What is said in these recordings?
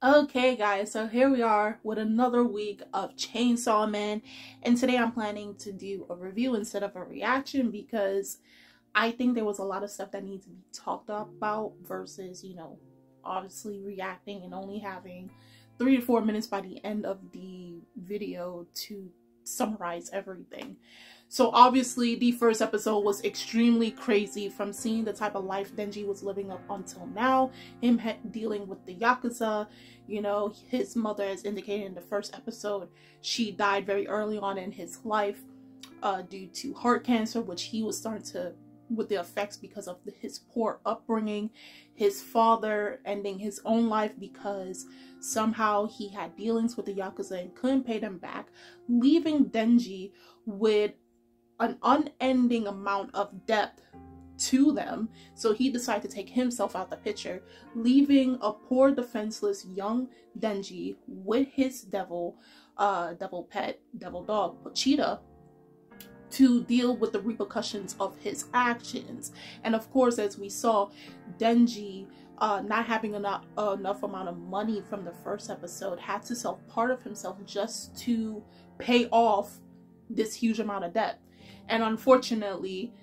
Okay guys, so here we are with another week of Chainsaw Man, and today I'm planning to do a review instead of a reaction because I think there was a lot of stuff that needs to be talked about versus, obviously reacting and only having 3 to 4 minutes by the end of the video to summarize everything. So obviously the first episode was extremely crazy, from seeing the type of life Denji was living up until now, him dealing with the Yakuza. His mother, as indicated in the first episode, she died very early on in his life due to heart cancer, which he was starting to with the effects because of his poor upbringing. His father ending his own life because somehow he had dealings with the Yakuza and couldn't pay them back, leaving Denji with an unending amount of debt to them. So he decided to take himself out the picture, leaving a poor defenseless young Denji with his devil pet, devil dog, Cheetah, to deal with the repercussions of his actions. And of course, as we saw, Denji not having enough amount of money from the first episode, had to sell part of himself just to pay off this huge amount of debt. And unfortunately,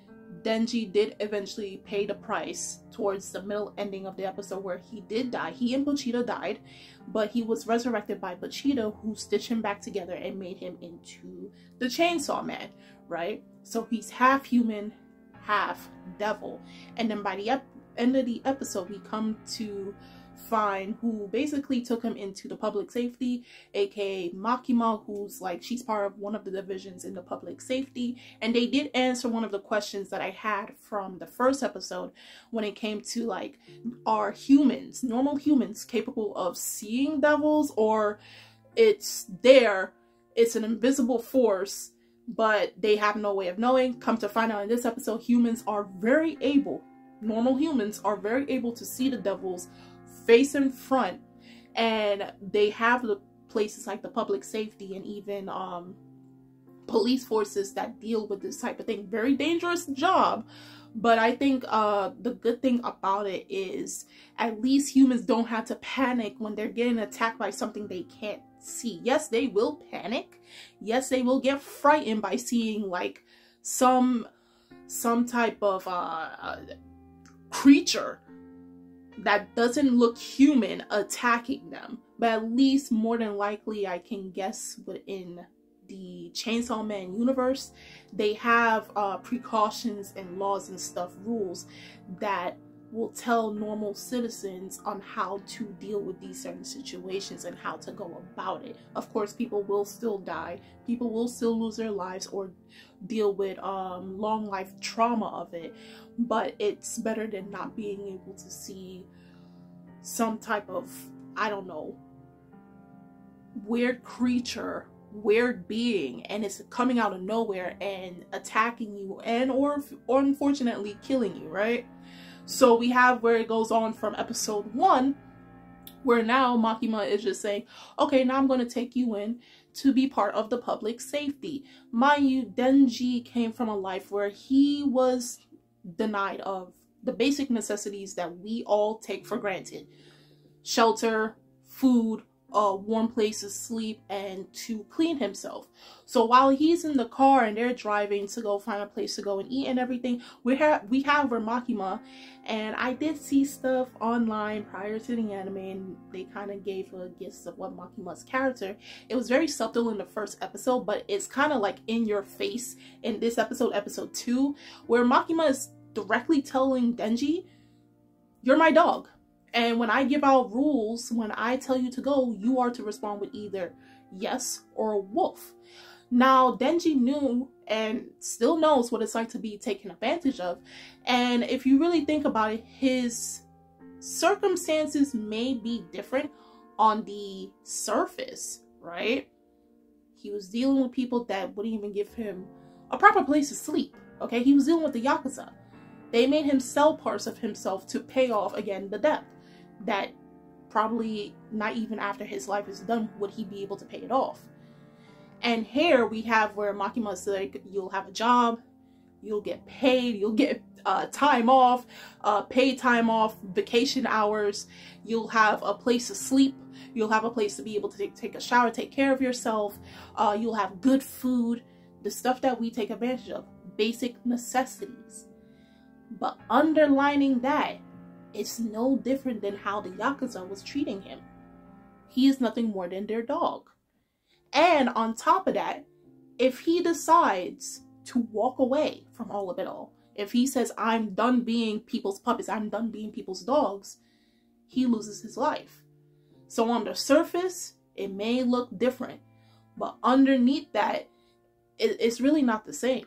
Denji did eventually pay the price towards the middle ending of the episode, where he did die. He and Pochita died, but he was resurrected by Pochita, who stitched him back together and made him into the Chainsaw Man, right? So he's half human, half devil. And then by the end of the episode, we come to Fiend, who basically took him into the public safety, aka Makima, who's like, she's part of one of the divisions in the public safety. And they did answer one of the questions that I had from the first episode when it came to, like, are humans, normal humans, capable of seeing devils, or it's an invisible force but they have no way of knowing. Come to find out in this episode, normal humans are very able to see the devils face in front, and they have the places like the public safety and even police forces that deal with this type of thing. Very dangerous job, but I think the good thing about it is at least humans don't have to panic when they're getting attacked by something they can't see. Yes, they will panic. Yes, they will get frightened by seeing like some type of creature that doesn't look human attacking them. But at least, more than likely, I can guess within the Chainsaw Man universe, they have precautions and laws and stuff, rules that will tell normal citizens on how to deal with these certain situations and how to go about it. Of course, people will still die, people will still lose their lives or deal with long life trauma of it, but it's better than not being able to see some type of, I don't know, weird creature, weird being, and it's coming out of nowhere and attacking you and or unfortunately killing you, right? So we have where it goes on from episode 1, where now Makima is just saying, okay, now I'm going to take you in to be part of the public safety. Mind you, Denji came from a life where he was denied of the basic necessities that we all take for granted: shelter, food, warm place to sleep, and to clean himself. So while he's in the car and they're driving to go find a place to go and eat and everything, we have Makima, and I did see stuff online prior to the anime, and they kind of gave a gist of what Makima's character. It was very subtle in the first episode, but it's kind of like in your face in this episode, episode 2, where Makima is directly telling Denji, "You're my dog. And when I give out rules, when I tell you to go, you are to respond with either yes or wolf." Now, Denji knew and still knows what it's like to be taken advantage of. And if you really think about it, his circumstances may be different on the surface, right? He was dealing with people that wouldn't even give him a proper place to sleep, okay? He was dealing with the Yakuza. They made him sell parts of himself to pay off, again, the debt that probably not even after his life is done would he be able to pay it off. And here we have where Makima is like, you'll have a job, you'll get paid, you'll get time off, paid time off, vacation hours, you'll have a place to sleep, you'll have a place to be able to take a shower, take care of yourself, you'll have good food, the stuff that we take advantage of, basic necessities. But underlining that, it's no different than how the Yakuza was treating him. He is nothing more than their dog. And on top of that, if he decides to walk away from all of it all, if he says, I'm done being people's puppets, I'm done being people's dogs, he loses his life. So on the surface, it may look different, but underneath that, it's really not the same.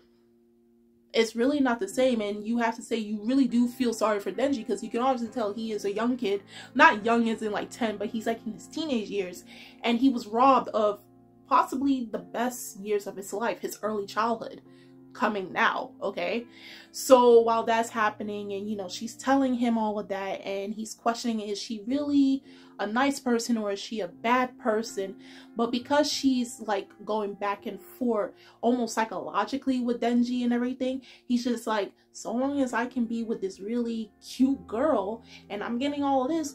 It's really not the same, and you have to say you really do feel sorry for Denji, because you can obviously tell he is a young kid. Not young as in like 10, but he's like in his teenage years, and he was robbed of possibly the best years of his life, his early childhood, coming now, okay? So while that's happening, and you know, she's telling him all of that, and he's questioning, is she really a nice person or is she a bad person? But because she's like going back and forth almost psychologically with Denji and everything, he's just like, so long as I can be with this really cute girl and I'm getting all of this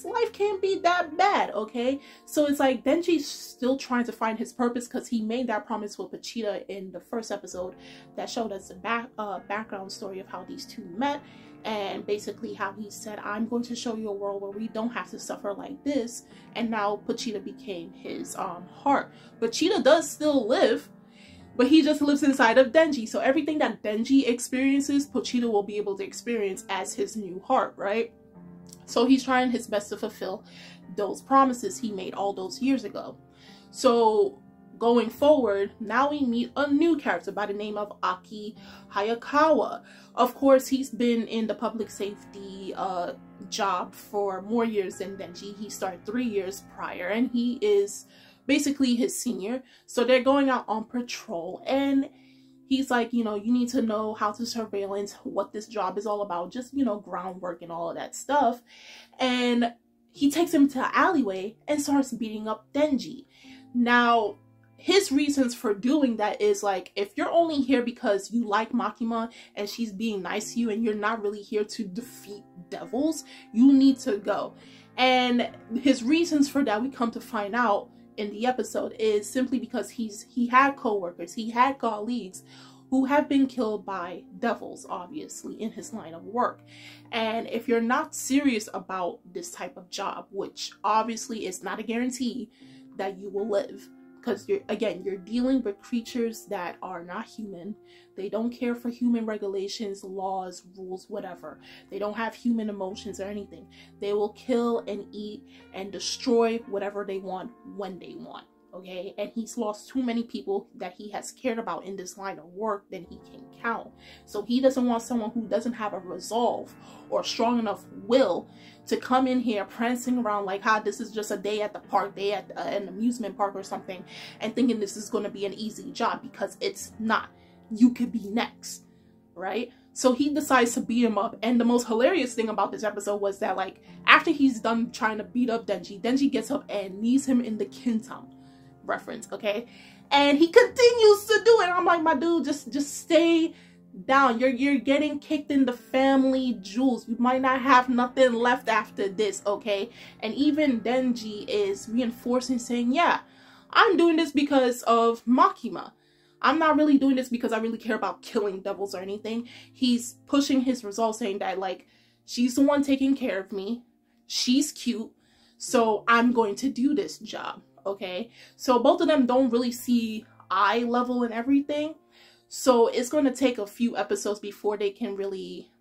life can't be that bad, okay? So it's like Denji's still trying to find his purpose, because he made that promise with Pochita in the first episode that showed us the background story of how these two met, and basically how he said, I'm going to show you a world where we don't have to suffer like this. And now Pochita became his heart. Pochita does still live, but he just lives inside of Denji. So everything that Denji experiences, Pochita will be able to experience as his new heart, right? So he's trying his best to fulfill those promises he made all those years ago. So going forward, now we meet a new character by the name of Aki Hayakawa. Of course, he's been in the public safety job for more years than Denji. He started 3 years prior, and he is basically his senior. So they're going out on patrol, and he's like, you know, you need to know how to surveillance, what this job is all about, just, you know, groundwork and all of that stuff. And he takes him to an alleyway and starts beating up Denji. Now, his reasons for doing that is like, if you're only here because you like Makima and she's being nice to you and you're not really here to defeat devils, you need to go. And his reasons for that, we come to find out in the episode, is simply because he had co-workers, he had colleagues who have been killed by devils, obviously, in his line of work. And if you're not serious about this type of job, which obviously is not a guarantee that you will live, because you're dealing with creatures that are not human. They don't care for human regulations, laws, rules, whatever. They don't have human emotions or anything. They will kill and eat and destroy whatever they want when they want, okay? And he's lost too many people that he has cared about in this line of work than he can count. So he doesn't want someone who doesn't have a resolve or strong enough will to come in here prancing around like how this is just a day at the park, day at an amusement park or something, and thinking this is going to be an easy job, because it's not. You could be next, right? So he decides to beat him up. And the most hilarious thing about this episode was that, like, after he's done trying to beat up Denji, Denji gets up and knees him in the kintam reference, okay? And he continues to do it. I'm like, my dude, just stay down. You're getting kicked in the family jewels. You might not have nothing left after this, okay? And even Denji is reinforcing, saying, yeah, I'm doing this because of Makima. I'm not really doing this because I really care about killing devils or anything. He's pushing his resolve, saying that, like, she's the one taking care of me. She's cute. So I'm going to do this job, okay? So both of them don't really see eye level and everything. So it's going to take a few episodes before they can really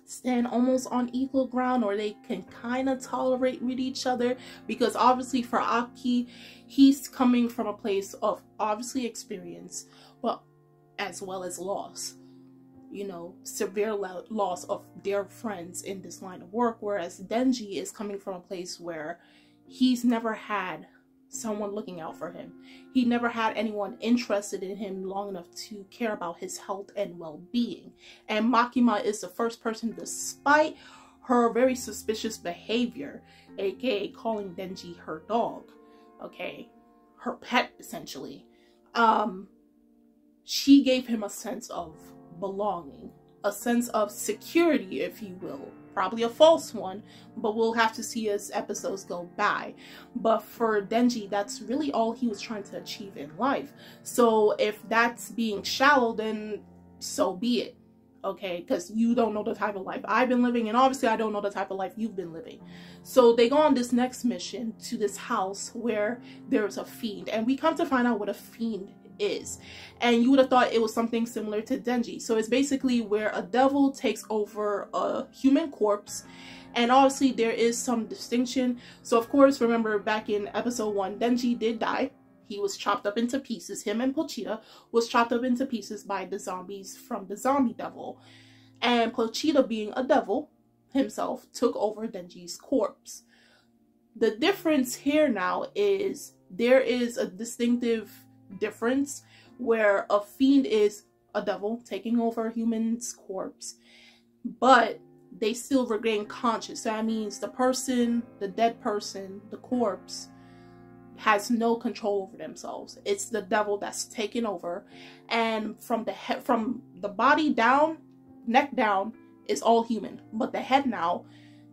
stand almost on equal ground, or they can kind of tolerate with each other, because obviously for Aki, he's coming from a place of obviously experience, but as well as loss, you know, severe loss of their friends in this line of work, whereas Denji is coming from a place where he's never had someone looking out for him. He never had anyone interested in him long enough to care about his health and well-being. And Makima is the first person, despite her very suspicious behavior, aka calling Denji her dog, okay, her pet essentially, she gave him a sense of belonging, a sense of security, if you will. Probably a false one, but we'll have to see as episodes go by. But for Denji, that's really all he was trying to achieve in life. So if that's being shallow, then so be it. Okay, because you don't know the type of life I've been living, and obviously I don't know the type of life you've been living. So they go on this next mission to this house where there's a fiend, and we come to find out what a fiend is. And you would have thought it was something similar to Denji. So it's basically where a devil takes over a human corpse, and obviously there is some distinction. So of course, remember back in episode 1, Denji did die. He was chopped up into pieces. Him and Pochita was chopped up into pieces by the zombies from the zombie devil. And Pochita, being a devil himself, took over Denji's corpse. The difference here now is there is a distinctive difference where a fiend is a devil taking over a human's corpse, but they still regain conscious. So that means the person, the dead person, the corpse, has no control over themselves. It's the devil that's taken over, and from the head, from the body down, neck down, is all human, but the head now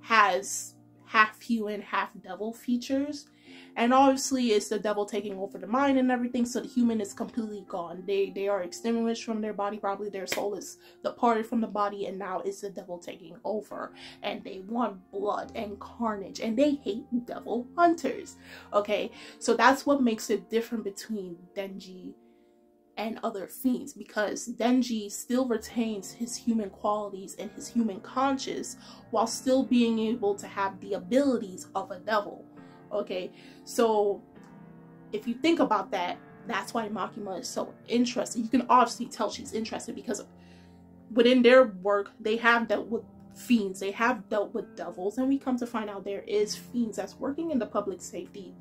has half human, half devil features. And obviously it's the devil taking over the mind and everything, so the human is completely gone. They are extinguished from their body, probably their soul is departed from the body, and now it's the devil taking over. And they want blood and carnage, and they hate devil hunters. Okay, so that's what makes it different between Denji and other fiends, because Denji still retains his human qualities and his human conscience while still being able to have the abilities of a devil. Okay, so if you think about that, that's why Makima is so interested. You can obviously tell she's interested because within their work, they have dealt with fiends, they have dealt with devils, and we come to find out there is fiends that's working in the public safety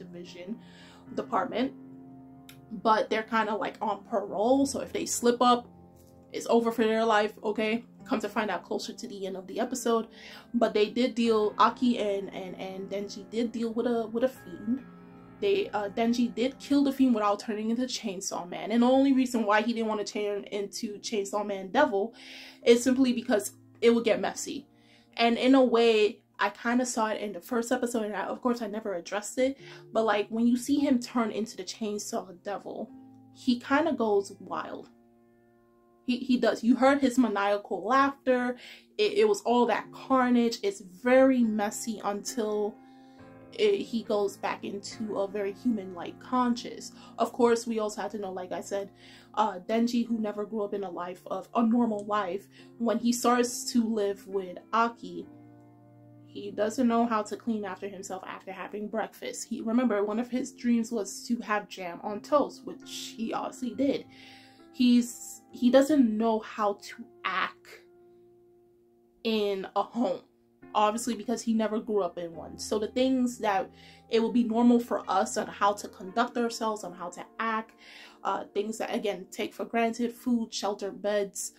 department, but they're kind of like on parole. So if they slip up, it's over for their life. Okay, come to find out closer to the end of the episode. But they did deal, Aki and Denji did deal with a fiend. Denji did kill the fiend without turning into Chainsaw Man, and the only reason why he didn't want to turn into Chainsaw Man Devil is simply because it would get messy. And in a way, I kind of saw it in the first episode, and of course I never addressed it, but like when you see him turn into the Chainsaw Devil, he kind of goes wild. He does. You heard his maniacal laughter. It was all that carnage. It's very messy until he goes back into a very human-like conscious. Of course, we also have to know, like I said, Denji, who never grew up in a normal life, when he starts to live with Aki, he doesn't know how to clean after himself after having breakfast. Remember, one of his dreams was to have jam on toast, which he obviously did. He doesn't know how to act in a home, obviously, because he never grew up in one. So the things that it would be normal for us on how to conduct ourselves, on how to act, things that, again, take for granted, food, shelter, beds,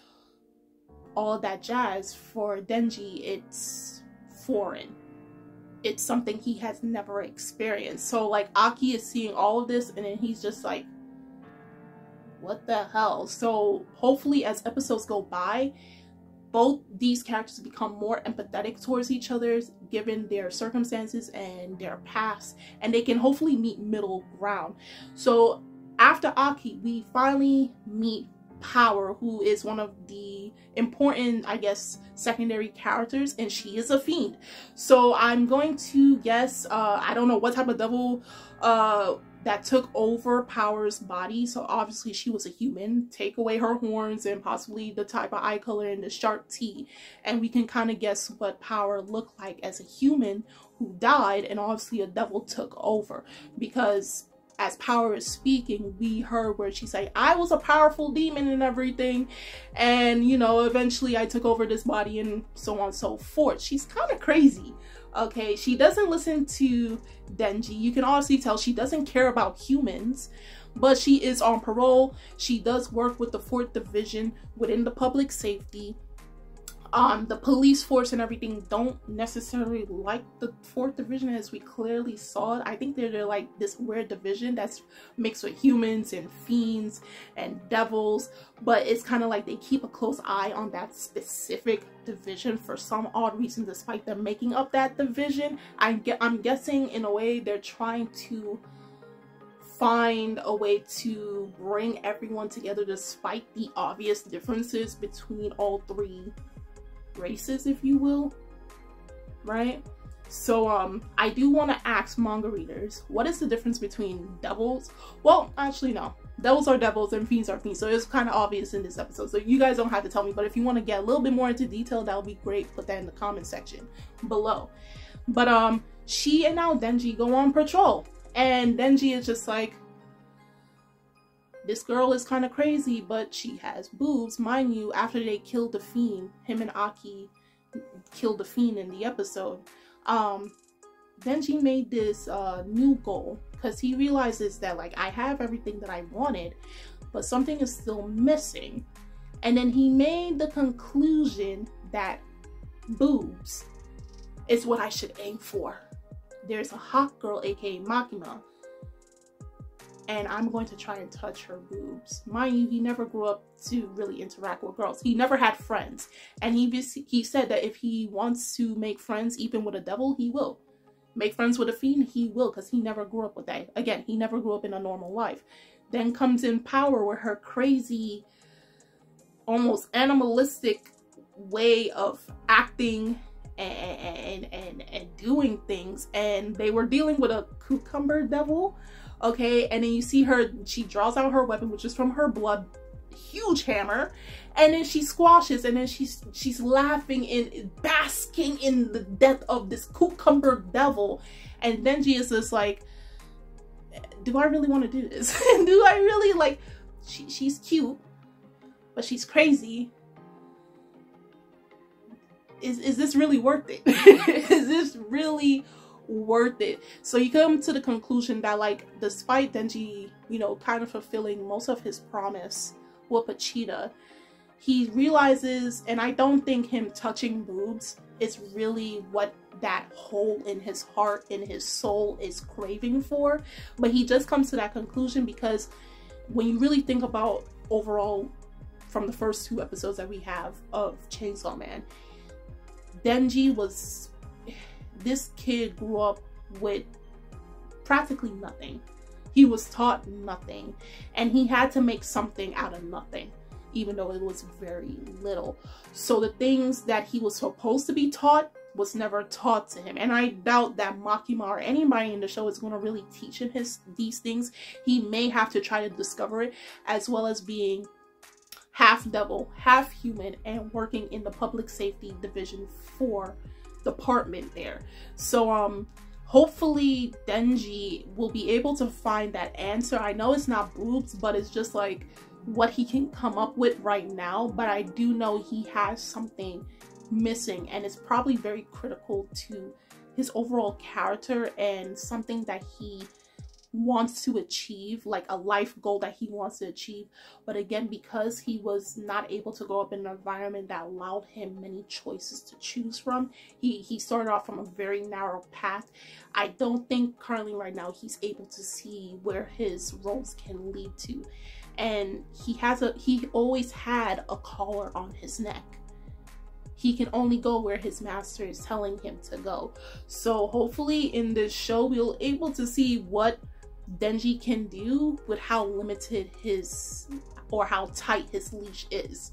all that jazz, for Denji, it's foreign. It's something he has never experienced. So like Aki is seeing all of this, and then he's just like, what the hell? So hopefully as episodes go by, both these characters become more empathetic towards each other given their circumstances and their past, and they can hopefully meet middle ground. So after Aki, we finally meet Power, who is one of the important, I guess, secondary characters, and she is a fiend. So I'm going to guess, I don't know what type of devil that took over Power's body. So obviously she was a human. Take away her horns and possibly the type of eye color and the sharp teeth, and we can kind of guess what Power looked like as a human who died, and obviously a devil took over, because as Power is speaking, we heard where she's like, I was a powerful demon and everything, and you know, eventually I took over this body and so on and so forth. She's kind of crazy. Okay, she doesn't listen to Denji. You can honestly tell she doesn't care about humans, but she is on parole. She does work with the 4th Division within the public safety. The police force and everything don't necessarily like the 4th division, as we clearly saw it. I think they're like this weird division that's mixed with humans and fiends and devils, but it's kind of like they keep a close eye on that specific division for some odd reason, despite them making up that division. I'm guessing in a way they're trying to find a way to bring everyone together despite the obvious differences between all 3 races, if you will, right? So I do want to ask manga readers, what is the difference between devils? Well, actually no, devils are devils and fiends are fiends, so it's kind of obvious in this episode, so you guys don't have to tell me, but if you want to get a little bit more into detail, that would be great. Put that in the comment section below. But she and now Denji go on patrol, and Denji is just like, this girl is kind of crazy, but she has boobs. Mind you, after they killed the Fiend, him and Aki killed the Fiend in the episode, Denji made this new goal, because he realizes that, like, I have everything that I wanted, but something is still missing. And then he made the conclusion that boobs is what I should aim for. There's a hot girl, aka Makima, and I'm going to try and touch her boobs. Mind you, he never grew up to really interact with girls. He never had friends. And he said that if he wants to make friends even with a devil, he will. Make friends with a fiend, he will, because he never grew up with that. Again, he never grew up in a normal life. Then comes in Power with her crazy, almost animalistic way of acting and doing things. And they were dealing with a cucumber devil. Okay, and then you see her, she draws out her weapon, which is from her blood, huge hammer, and then she squashes, and then she's laughing and basking in the death of this cucumber devil. And Denji is just like, do I really want to do this? Do I really, like, she's cute, but she's crazy. Is this really worth it? Is this really worth it? So you come to the conclusion that, like, despite Denji, you know, kind of fulfilling most of his promise with Pachita, he realizes, and I don't think him touching boobs is really what that hole in his heart, in his soul, is craving for, but he just comes to that conclusion because when you really think about overall from the first 2 episodes that we have of Chainsaw Man, Denji was, this kid grew up with practically nothing. He was taught nothing, and he had to make something out of nothing, even though it was very little. So the things that he was supposed to be taught was never taught to him. And I doubt that Makima or anybody in the show is going to really teach him these things. He may have to try to discover it, as well as being half devil, half human, and working in the public safety division 4 department there. So hopefully Denji will be able to find that answer. I know it's not boobs, but it's just like what he can come up with right now, but I do know he has something missing, and it's probably very critical to his overall character and something that he wants to achieve, like a life goal that he wants to achieve. But again, because he was not able to grow up in an environment that allowed him many choices to choose from, he started off from a very narrow path. I don't think currently right now he's able to see where his roles can lead to, and he always had a collar on his neck. He can only go where his master is telling him to go. So hopefully in this show we'll able to see what Denji can do with how limited his, or how tight his leash is,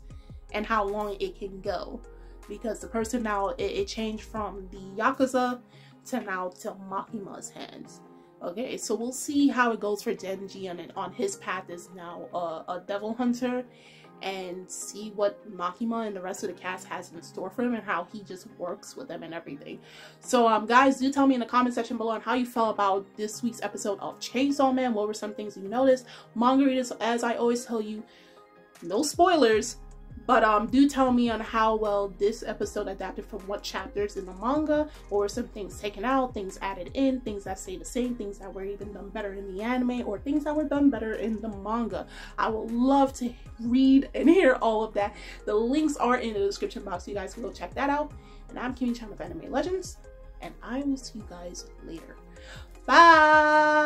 and how long it can go, because the person now, it changed from the Yakuza to now to Makima's hands. Okay, so we'll see how it goes for Denji on his path as now a devil hunter, and see what Makima and the rest of the cast has in store for him, and how he just works with them and everything. So guys, do tell me in the comment section below on how you felt about this week's episode of Chainsaw Man. What were some things you noticed? Manga readers, as I always tell you, no spoilers, But do tell me on how well this episode adapted from what chapters in the manga, or some things taken out, things added in, things that stay the same, things that were even done better in the anime, or things that were done better in the manga. I would love to read and hear all of that. The links are in the description box, so you guys can go check that out. And I'm Kimi-chan of Anime Legends, and I will see you guys later. Bye!